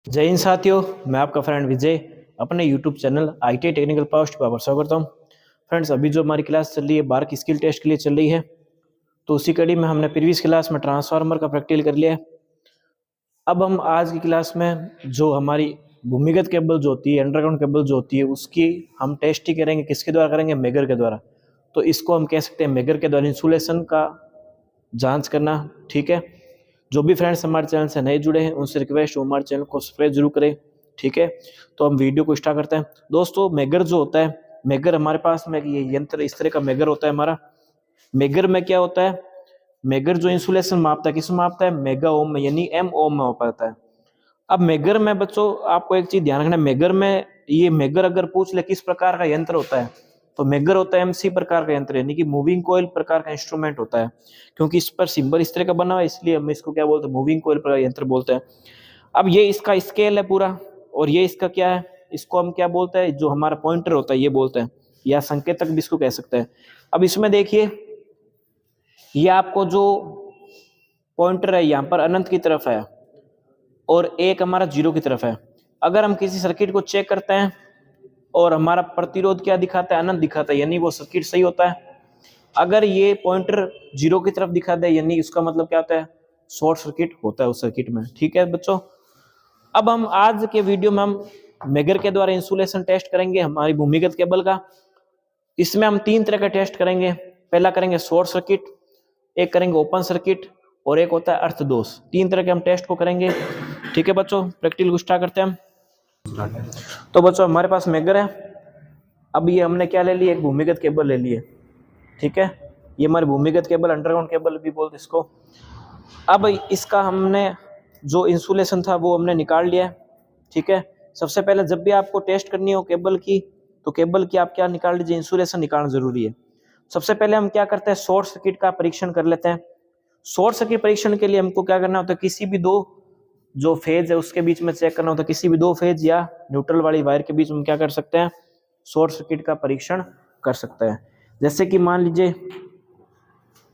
जय हिंद साथियों, मैं आपका फ्रेंड विजय अपने YouTube channel IT technical post पर स्वागत करता हूँ। फ्रेंड्स, अभी जो हमारी क्लास चल रही है 12 की स्किल टेस्ट के लिए चल रही है, तो उसी कड़ी में हमने प्रीवियस क्लास में ट्रांसफार्मर का प्रैक्टिकल कर लिया है। अब हम आज की क्लास में जो हमारी भूमिगत केबल जो होती है, अंडरग्राउंड केबल जो होती है, उसकी हम टेस्ट ही करेंगे। किसके द्वारा करेंगे? मेगर के द्वारा। तो इसको हम कह सकते हैं मेगर के द्वारा इंसुलेशन का जांच करना। ठीक है, जो भी फ्रेंड्स हमारे चैनल से नए जुड़े हैं उनसे रिक्वेस्ट हो हमारे चैनल को सब्सक्राइब जरूर करें। ठीक है, तो हम वीडियो को स्टार्ट करते हैं। दोस्तों, मेगर जो होता है, मेगर हमारे पास में ये यंत्र इस तरह का मेगर होता है हमारा। मेगर में क्या होता है? मेगर जो इंसुलेशन मापता है, किस में मापता है? मेगा ओम में, यानी एम ओम में मापता है। अब मेगर में बच्चों आपको एक चीज ध्यान रखना है, मेगर में ये मेगर अगर पूछ ले किस प्रकार का यंत्र होता है, तो मेगर होता है एमसी प्रकार का यंत्र, यानी कि मूविंग कोयल प्रकार का इंस्ट्रूमेंट होता है। क्योंकि इस पर सिंबल इस तरह का बना हुआ है, इसलिए हम इसको क्या बोलते हैं? मूविंग कोयल प्रकार यंत्र बोलते हैं। अब ये इसका स्केल है पूरा, और ये इसका क्या है? इसको हम क्या बोलते हैं? जो हमारा पॉइंटर होता है ये बोलते हैं, या संकेतक भी इसको कह सकते हैं। अब इसमें देखिए, ये आपको जो पॉइंटर है यहाँ पर अनंत की तरफ है और एक हमारा जीरो की तरफ है। अगर हम किसी सर्किट को चेक करते हैं और हमारा प्रतिरोध क्या दिखाता है? अनंत दिखाता है, यानी वो सर्किट सही होता है। अगर ये पॉइंटर जीरो की तरफ दिखा दे, यानी उसका मतलब क्या होता है? शॉर्ट सर्किट होता है उस सर्किट में। ठीक है बच्चों, अब हम आज के वीडियो में हम मेगर के द्वारा इंसुलेशन टेस्ट करेंगे हमारी भूमिगत केबल का। इसमें हम तीन तरह का टेस्ट करेंगे। पहला करेंगे शॉर्ट सर्किट, एक करेंगे ओपन सर्किट, और एक होता है अर्थ दोष। तीन तरह के हम टेस्ट को करेंगे। ठीक है बच्चों, प्रैक्टिकल को स्टार्ट करते हैं हम। तो बच्चों, हमारे पास मेगर है। अब ये हमने क्या ले ली? एक भूमिगत केबल ले ली है। ठीक है, ये हमारी भूमिगत केबल, अंडरग्राउंड केबल भी बोलते इसको। अब इसका हमने जो इंसुलेशन था वो हमने निकाल लिया है। ठीक है, सबसे पहले जब भी आपको टेस्ट करनी हो केबल की, तो केबल की आप क्या निकाल लीजिए? इंसुलेशन निकालना जरूरी है। सबसे पहले हम क्या करते हैं? शॉर्ट सर्किट का परीक्षण कर लेते हैं। शॉर्ट सर्किट परीक्षण के लिए हमको क्या करना होता है? किसी भी दो जो फेज है उसके बीच में चेक करना होता है। किसी भी दो फेज या न्यूट्रल वाली वायर के बीच में क्या कर सकते हैं? शॉर्ट सर्किट का परीक्षण कर सकते हैं। जैसे कि मान लीजिए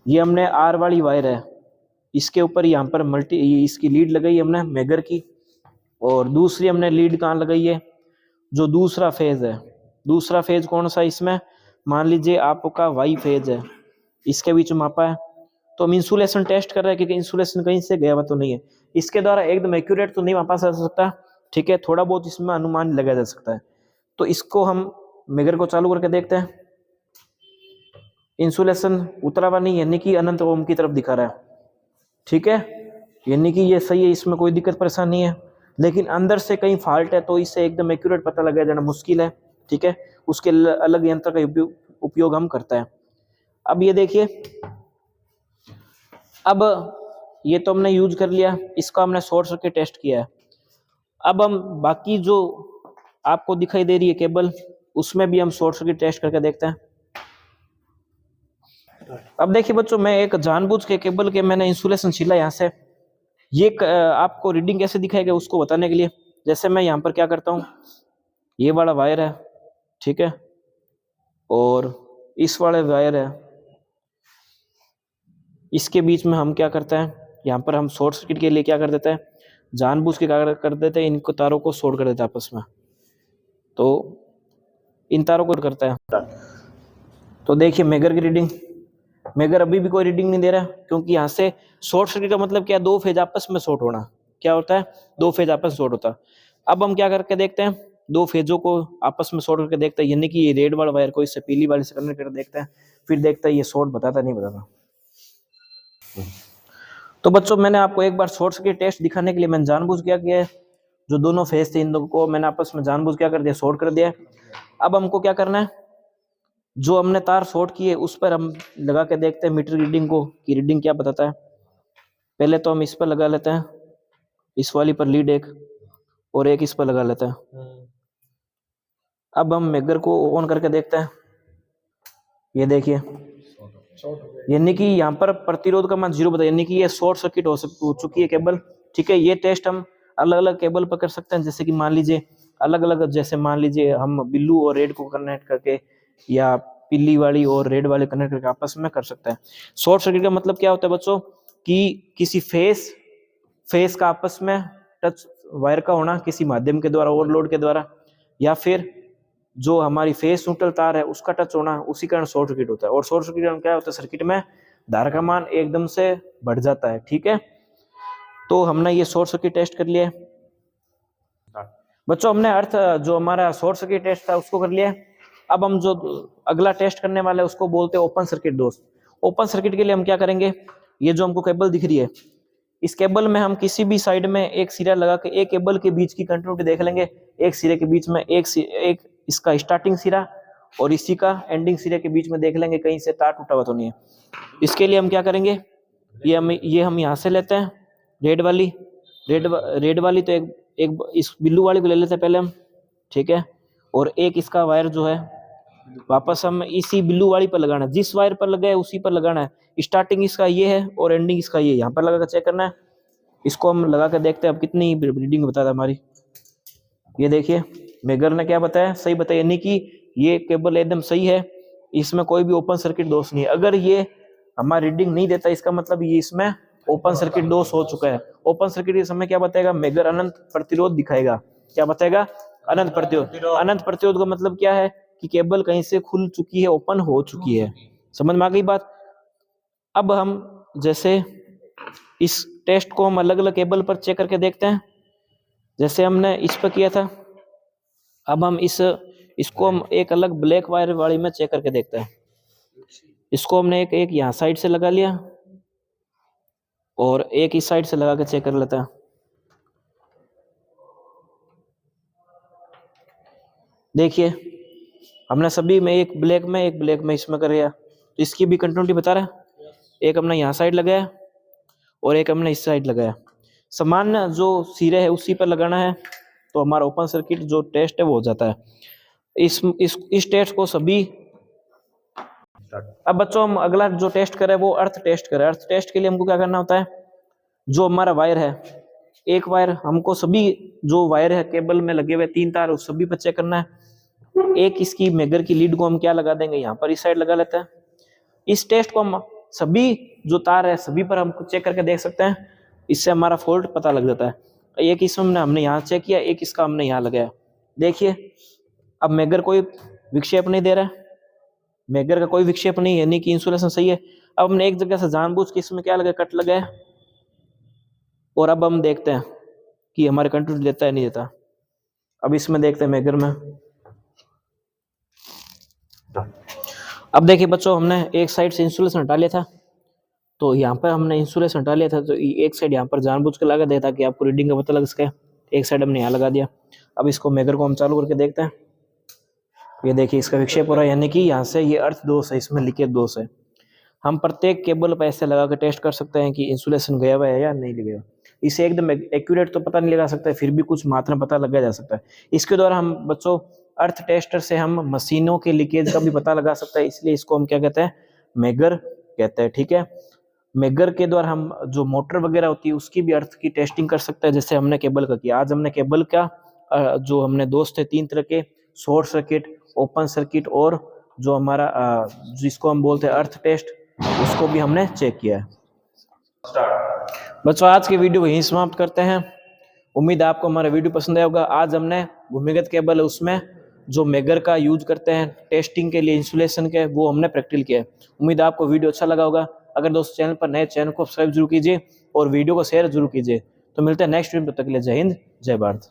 ये हमने आर वाली वायर है, इसके ऊपर यहाँ पर इसकी लीड लगाई हमने मेगर की, और दूसरी हमने लीड कहाँ लगाई है? जो दूसरा फेज है, दूसरा फेज कौन सा इसमें? मान लीजिए आपका वाई फेज है, इसके बीच में मापा है। तो हम इंसुलेशन टेस्ट कर रहे हैं कि इंसुलेशन कहीं से गया हुआ तो नहीं है। इसके द्वारा एकदम एक्यूरेट तो नहीं मापा जा सकता। ठीक है, थोड़ा बहुत इसमें अनुमान लगाया जा सकता है। तो इसको हम मेगर को चालू करके देखते हैं। इंसुलेशन उतरा हुआ नहीं, यानी कि अनंत ओम की तरफ दिखा रहा है। ठीक है, यानी कि ये सही है, इसमें कोई दिक्कत परेशानी नहीं है। लेकिन अंदर से कहीं फॉल्ट है तो इससे एकदम एक्यूरेट पता लगाया जाना मुश्किल है। ठीक है, उसके अलग यंत्र का उपयोग हम करते हैं। अब ये देखिए, अब ये तो हमने यूज कर लिया, इसका हमने शॉर्ट सर्किट टेस्ट किया है। अब हम बाकी जो आपको दिखाई दे रही है केबल, उसमें भी हम शॉर्ट सर्किट टेस्ट करके देखते हैं। अब देखिए बच्चों, मैं एक जानबूझ के केबल के मैंने इंसुलेशन छीला यहाँ से। ये आपको रीडिंग कैसे दिखाएगा उसको बताने के लिए, जैसे मैं यहाँ पर क्या करता हूँ, ये वाला वायर है, ठीक है, और इस वाले वायर है, इसके बीच में हम क्या करते हैं? यहाँ पर हम शॉर्ट सर्किट के लिए क्या कर देते हैं? जानबूझ के क्या कर देते हैं? इनको तारों को शॉर्ट कर देते हैं आपस में। तो इन तारों को करता है। तो देखिए मेगर की रीडिंग, मेगर अभी भी कोई रीडिंग नहीं दे रहा, क्योंकि यहाँ से शॉर्ट सर्किट का मतलब क्या है? दो फेज आपस में शॉर्ट होना। क्या होता है? दो फेज आपस में शॉर्ट होता है। अब हम क्या करके देखते हैं? दो फेजों को आपस में शॉर्ट करके देखते हैं, यानी कि ये रेड वाला वायर को इससे पीली वाले से कनेक्ट करके देखते हैं, फिर देखते हैं ये शॉर्ट बताता नहीं बताता। तो बच्चों, मैंने आपको एक बार शॉर्ट सर्किट टेस्ट दिखाने के लिए मैंने जानबूझ क्या किया है, जो दोनों फेज थे इन दोनों को मैंने आपस में जानबूझ क्या कर दिया? शॉर्ट कर दिया। अब हमको क्या करना है? जो हमने तार शॉर्ट किए उस पर हम लगा के देखते हैं मीटर रीडिंग को, कि रीडिंग क्या बताता है। पहले तो हम इस पर लगा लेते हैं, इस वाली पर लीड एक, और एक इस पर लगा लेते हैं। अब हम मेगर को ऑन करके देखते हैं। ये देखिए, यानी कि यहाँ पर प्रतिरोध का मान 0 बताया, यानी कि ये शॉर्ट सर्किट हो चुकी है केबल। ठीक है, ये टेस्ट हम अलग अलग केबल पर कर सकते हैं। जैसे कि मान लीजिए अलग अलग, जैसे मान लीजिए हम ब्लू और रेड को कनेक्ट करके, या पीली वाली और रेड वाले कनेक्ट करके आपस में कर सकते हैं। शॉर्ट सर्किट का मतलब क्या होता है बच्चों? कि किसी फेस का आपस में टच वायर का होना किसी माध्यम के द्वारा, ओवरलोड के द्वारा, या फिर जो हमारी फेस न्यूट्रल तार है उसका टच होना, उसी कारण शॉर्ट सर्किट होता है। और शॉर्ट सर्किट क्या होता है, सर्किट में धारा का मान एकदम से बढ़ जाता है। ठीक है, तो हमने ये शॉर्ट सर्किट टेस्ट कर लिया है बच्चों। हमने अर्थ जो हमारा शॉर्ट सर्किट टेस्ट था उसको कर लिया है। अब हम जो अगला टेस्ट करने वाले हैं उसको बोलते हैं ओपन सर्किट दोस्त। ओपन सर्किट के लिए हम क्या करेंगे, ये जो हमको केबल दिख रही है, इस केबल में हम किसी भी साइड में एक सिरा लगा के एक केबल के बीच की कंटिन्यूटी देख लेंगे। एक सिरे के बीच में एक इसका स्टार्टिंग सिरा और इसी का एंडिंग सिरे के बीच में देख लेंगे कहीं से तार टूटा हुआ तो नहीं है। इसके लिए हम क्या करेंगे, ये हम यहाँ से लेते हैं रेड वाली तो एक इस ब्लू वाली को ले लेते हैं पहले हम। ठीक है, और एक इसका वायर जो है वापस हम इसी ब्लू वाली पर लगाना है, जिस वायर पर लगा है उसी पर लगाना है। स्टार्टिंग इसका ये है और एंडिंग इसका ये, यहाँ पर लगा कर चेक करना है। इसको हम लगा कर देखते हैं अब कितनी रीडिंग बताता है हमारी। ये देखिए मेगर ने क्या बताया, सही बताया, यानी कि ये केबल एकदम सही है, इसमें कोई भी ओपन सर्किट दोष नहीं है। अगर ये हमारा रीडिंग नहीं देता इसका मतलब ये इसमें ओपन सर्किट दोष हो चुका है। ओपन सर्किट के समय क्या बताएगा, मेगर अनंत प्रतिरोध दिखाएगा। क्या बताएगा, अनंत प्रतिरोध। अनंत प्रतिरोध का मतलब क्या है कि केबल कहीं से खुल चुकी है, ओपन हो चुकी है। समझ में आ गई बात। अब हम जैसे इस टेस्ट को हम अलग अलग केबल पर चेक करके देखते हैं, जैसे हमने इस पर किया था। अब हम इसको हम एक अलग ब्लैक वायर वाली में चेक करके देखते हैं। इसको हमने एक यहाँ साइड से लगा लिया और एक इस साइड से लगा के चेक कर लेता है। देखिए हमने सभी में एक ब्लैक में इसमें कर दिया, तो इसकी भी कंटिन्यूटी बता रहा है। एक हमने यहाँ साइड लगाया और एक हमने इस साइड लगाया। सामान्य जो सिरे है उसी पर लगाना है, तो हमारा ओपन सर्किट जो टेस्ट है वो हो जाता है। इस टेस्ट को सभी। अब बच्चों हम अगला जो टेस्ट करें वो अर्थ टेस्ट करें। अर्थ टेस्ट के लिए हमको क्या करना होता है, जो हमारा वायर है, एक वायर हमको सभी जो वायर है केबल में लगे हुए 3 तार उस सभी पर चेक करना है। एक इसकी मेगर की लीड को हम क्या लगा देंगे, यहाँ पर इस साइड लगा लेते हैं। इस टेस्ट को हम सभी जो तार है सभी पर हम चेक करके देख सकते हैं, इससे हमारा फॉल्ट पता लग जाता है। एक इसमें हमने यहाँ चेक किया, एक इसका हमने यहाँ लगाया। देखिए अब मेगर कोई विक्षेप नहीं दे रहा है, मेगर का कोई विक्षेप नहीं है, यानी कि इंसुलेशन सही है। अब हमने एक जगह से जानबूझ के इसमें क्या लगाया, कट लगाया, और अब हम देखते हैं कि हमारे कंटिन्यूटी देता है नहीं देता। अब इसमें देखते हैं मेगर में। अब देखिए बच्चों हमने एक साइड से इंसुलेशन हटा लिया था, तो यहाँ पर हमने इंसुलेशन हटा लिया था, तो एक साइड यहाँ पर जानबूझ के लगा दिया ताकि आपको रीडिंग का पता लग सके। एक साइड हमने यहाँ लगा दिया। अब इसको मेगर को हम चालू करके देखते हैं। ये देखिए इसका विक्षेप हो रहा है, यानी कि यहाँ से ये अर्थ दोष है, इसमें लीकेज दोष है। हम प्रत्येक केबल पर ऐसे लगा कर टेस्ट कर सकते हैं कि इंसुलेशन गया हुआ है या नहीं गया। इसे एकदम एक्यूरेट तो पता नहीं लगा सकता है, फिर भी कुछ मात्रा पता लगा जा सकता है। इसके द्वारा हम बच्चों अर्थ टेस्टर से हम मशीनों के लीकेज का भी पता लगा सकता है, इसलिए इसको हम क्या कहते हैं, मेगर कहते हैं। ठीक है, मेगर के द्वारा हम जो मोटर वगैरह होती है उसकी भी अर्थ की टेस्टिंग कर सकते हैं, जैसे हमने केबल का किया। आज हमने केबल का जो हमने दोस्त थे 3 तरह के, शॉर्ट सर्किट, ओपन सर्किट और जो हमारा जिसको हम बोलते हैं अर्थ टेस्ट, उसको भी हमने चेक किया है। बच्चों आज के वीडियो को यहीं समाप्त करते हैं। उम्मीद है आपको हमारा वीडियो पसंद आया होगा। आज हमने भूमिगत केबल है उसमें जो मेगर का यूज करते हैं टेस्टिंग के लिए इंसुलेशन के, वो हमने प्रैक्टिकल किया है। उम्मीद है आपको वीडियो अच्छा लगा होगा। अगर दोस्तों चैनल पर नए, चैनल को सब्सक्राइब जरूर कीजिए और वीडियो को शेयर जरूर कीजिए। तो मिलते हैं नेक्स्ट वीडियो में, तब तक के लिए जय हिंद, जय भारत।